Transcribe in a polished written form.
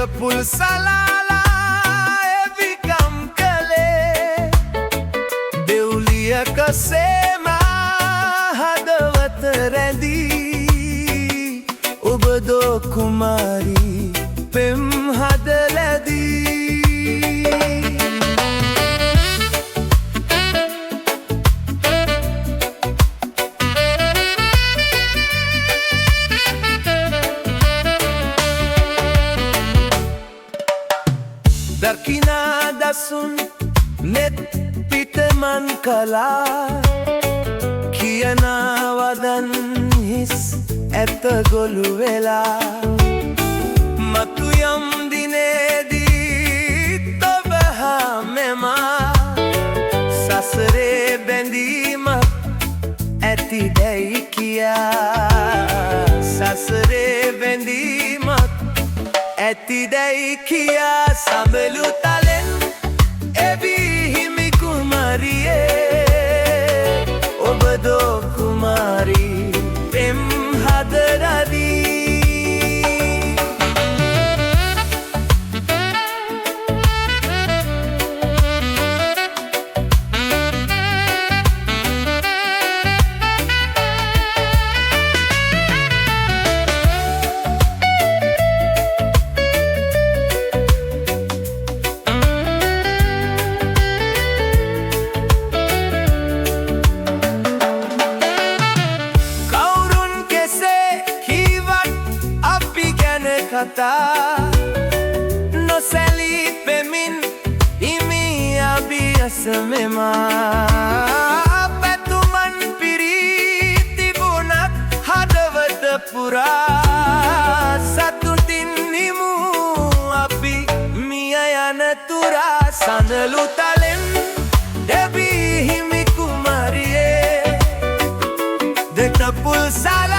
full සලාලා එවිකම් කළේ දෙව්ලියක සේම හදවත රැඳී ඔබ දෝ කුමාරී පෙම් හදලදී දකිනා දසුන් නෙත් පිටමන් කලා කියනා වදන් හිස් ඇත ගොළු වෙලා මතු යම් දිනේදී ඔබ හා මෙමා සසරේ බැඳීමක් ඇති දැයි කියා සසරේ බැඳීමක් ඇති දැයි කියා සඹලු තලෙන් එවී හිමි කුමරියේ ඔබ දෝ කුමාරී පෙම් හදරදී නොසැලී පෙමින් හිමි අභියස මෙමා පැතුමන් පිරී තිබුණත් හදවත පුරා සතුටින් නිමු අපි මිය යන තුරා සඳලු තලෙන් දෙවී හිමි කුමරියේ දෙත පුල් සල